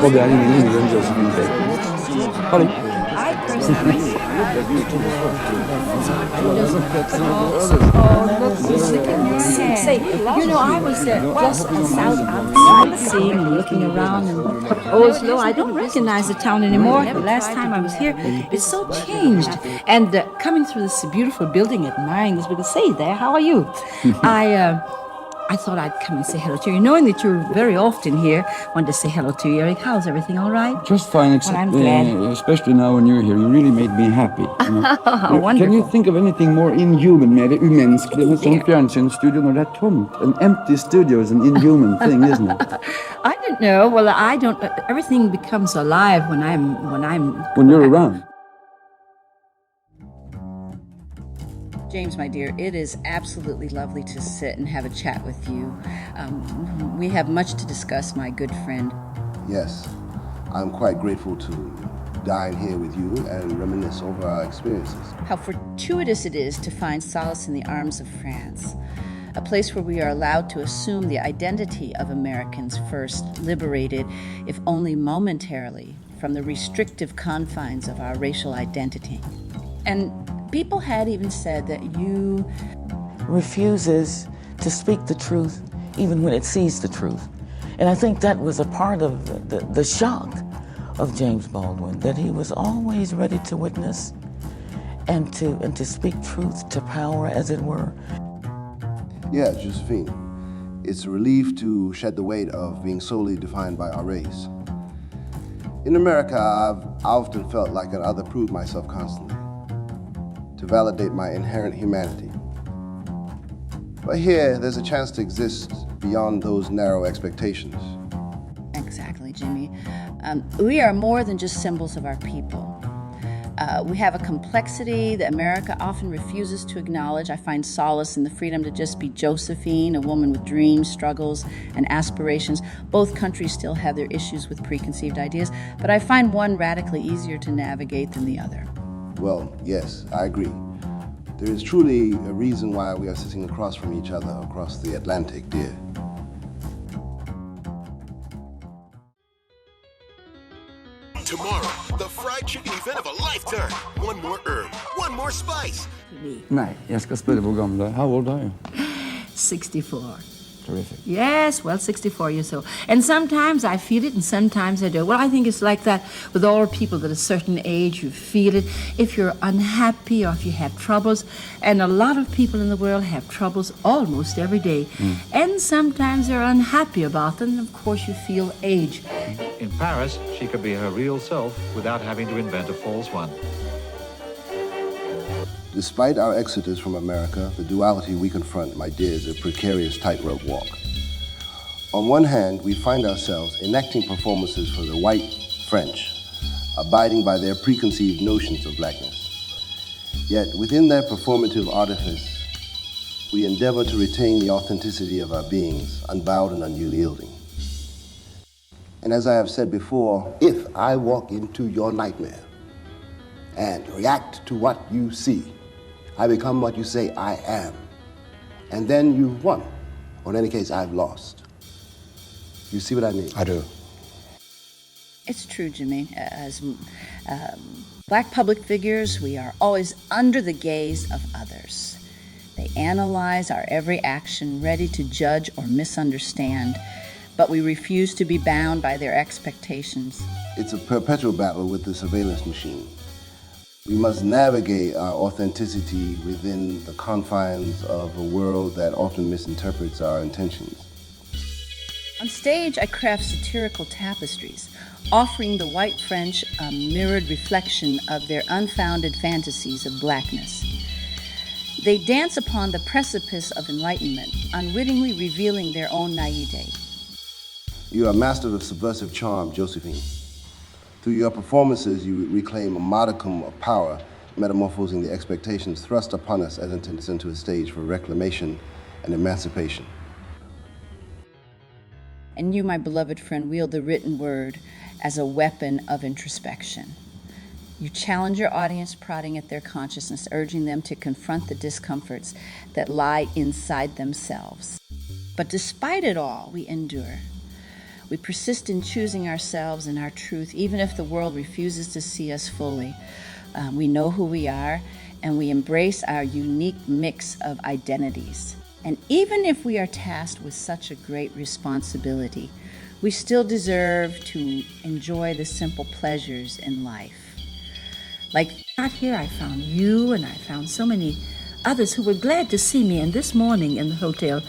Och det är ingen mindre än Josephine Baker. Hallå? I personally say, you know, I was just south of seeing, looking around in Oslo. I don't recognize the town anymore. The last time I was here, it's so changed. And coming through this beautiful building, admiring this, we could say there, how are you? I thought I'd come and say hello to you. Knowing that you're very often here, wanted to say hello to you, Eric. How's everything all right? Just fine, except I'm glad. especially now when you're here. You really made me happy. You know? Wonderful. Can you think of anything more inhuman med det umänskliga med sån fjärrtjänststudio när det är tomt? An empty studio is an inhuman thing, isn't it? I don't know. Well, I don't. Everything becomes alive When you're around. James, my dear, it is absolutely lovely to sit and have a chat with you. We have much to discuss, my good friend. Yes, I'm quite grateful to dine here with you and reminisce over our experiences. How fortuitous it is to find solace in the arms of France, a place where we are allowed to assume the identity of Americans first, liberated, if only momentarily, from the restrictive confines of our racial identity. And people had even said that you refuses to speak the truth even when it sees the truth. And I think that was a part of the shock of James Baldwin, that he was always ready to witness and to speak truth to power, as it were. Yeah, Josephine, it's a relief to shed the weight of being solely defined by our race. In America, I've often felt like I'd other prove myself constantly, to validate my inherent humanity. But here, there's a chance to exist beyond those narrow expectations. Exactly, Jimmy. We are more than just symbols of our people. We have a complexity that America often refuses to acknowledge. I find solace in the freedom to just be Josephine, a woman with dreams, struggles, and aspirations. Both countries still have their issues with preconceived ideas, but I find one radically easier to navigate than the other. Well, yes, I agree. There is truly a reason why we are sitting across from each other across the Atlantic, dear. Tomorrow, the fried chicken event of a lifetime. One more herb, one more spice. Nej, jag ska spela vår gamla. How old are you? 64. Terrific. Yes, well, 64 years old. And sometimes I feel it and sometimes I don't. Well, I think it's like that with all people at a certain age. You feel it if you're unhappy or if you have troubles. And a lot of people in the world have troubles almost every day. And sometimes they're unhappy about them. And of course, you feel age. In Paris, she could be her real self without having to invent a false one. Despite our exodus from America, the duality we confront, my dear, is a precarious tightrope walk. On one hand, we find ourselves enacting performances for the white French, abiding by their preconceived notions of blackness. Yet within that performative artifice, we endeavor to retain the authenticity of our beings, unbowed and unyielding. And as I have said before, if I walk into your nightmare and react to what you see, I become what you say I am. And then you've won. Or in any case, I've lost. You see what I mean? I do. It's true, Jimmy. As black public figures, we are always under the gaze of others. They analyze our every action, ready to judge or misunderstand, but we refuse to be bound by their expectations. It's a perpetual battle with the surveillance machine. We must navigate our authenticity within the confines of a world that often misinterprets our intentions. On stage, I craft satirical tapestries, offering the white French a mirrored reflection of their unfounded fantasies of blackness. They dance upon the precipice of enlightenment, unwittingly revealing their own naivete. You are a master of subversive charm, Josephine. Through your performances, you reclaim a modicum of power, metamorphosing the expectations thrust upon us as intended into a stage for reclamation and emancipation. And you, my beloved friend, wield the written word as a weapon of introspection. You challenge your audience, prodding at their consciousness, urging them to confront the discomforts that lie inside themselves. But despite it all, we endure. We persist in choosing ourselves and our truth, even if the world refuses to see us fully. We know who we are, and we embrace our unique mix of identities. And even if we are tasked with such a great responsibility, we still deserve to enjoy the simple pleasures in life. Like out here, I found you, and I found so many others who were glad to see me. And this morning in the hotel,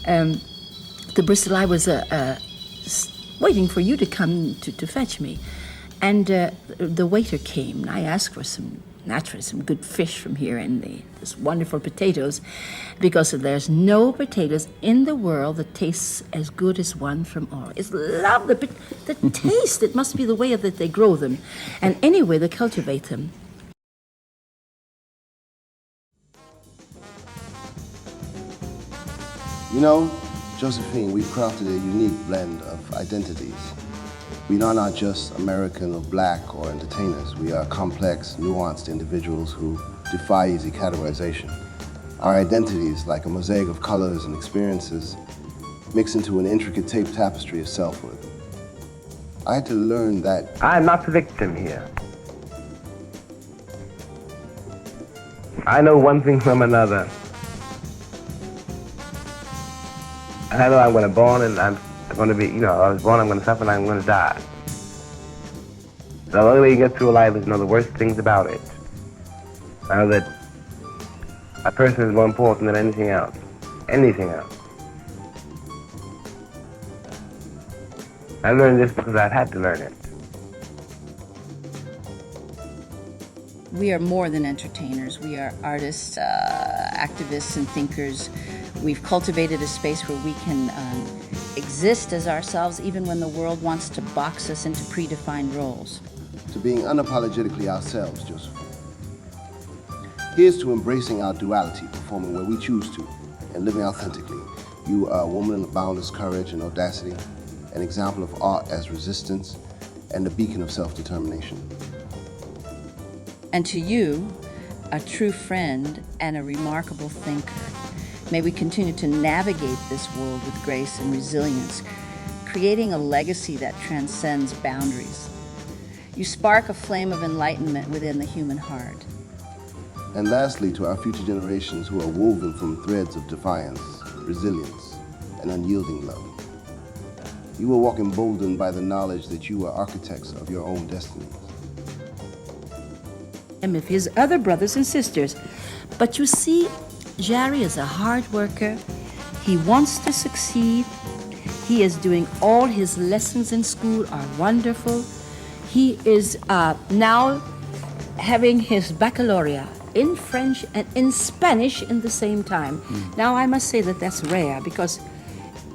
to Bristol, I was waiting for you to come to fetch me. And the waiter came, and I asked for some good fish from here and this wonderful potatoes, because there's no potatoes in the world that tastes as good as one from Oregon. It's lovely, but the taste, it must be the way that they grow them. And anyway, they cultivate them. You know, Josephine, we've crafted a unique blend of identities. We are not just American or black or entertainers. We are complex, nuanced individuals who defy easy categorization. Our identities, like a mosaic of colors and experiences, mix into an intricate tapestry of self-worth. I had to learn that I am not the victim here. I know one thing from another. I know I'm going to born and I'm going to be, I was born, I'm going to suffer, and I'm going to die. The only way you get through life is to know the worst things about it. I know that a person is more important than anything else. Anything else. I learned this because I've had to learn it. We are more than entertainers. We are artists, activists, and thinkers. We've cultivated a space where we can exist as ourselves even when the world wants to box us into predefined roles. to being unapologetically ourselves, Josephine. Here's to embracing our duality, performing where we choose to, and living authentically. You are a woman of boundless courage and audacity, an example of art as resistance, and a beacon of self-determination. And to you, a true friend and a remarkable thinker. May we continue to navigate this world with grace and resilience, creating a legacy that transcends boundaries. You spark a flame of enlightenment within the human heart. And lastly, to our future generations who are woven from threads of defiance, resilience, and unyielding love. You will walk emboldened by the knowledge that you are architects of your own destinies. And of his other brothers and sisters. But you see, Jerry is a hard worker. He wants to succeed. He is doing all his lessons in school are wonderful. He is now having his baccalaureate in French and in Spanish in the same time. Now, I must say that that's rare because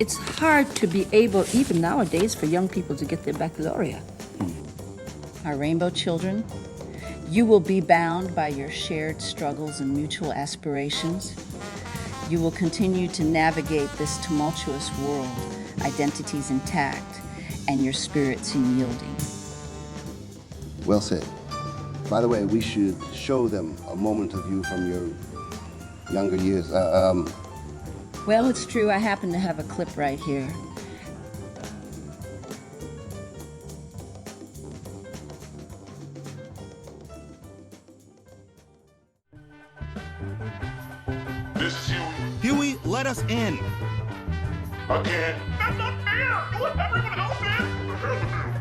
it's hard to be able, even nowadays, for young people to get their baccalaureate. Our rainbow children, you will be bound by your shared struggles and mutual aspirations. You will continue to navigate this tumultuous world, identities intact, and your spirits unyielding. Well said. By the way, we should show them a moment of you from your younger years. Well, it's true, I happen to have a clip right here. This is Huey. Huey, let us in. Again. That's not fair. You let everyone else in.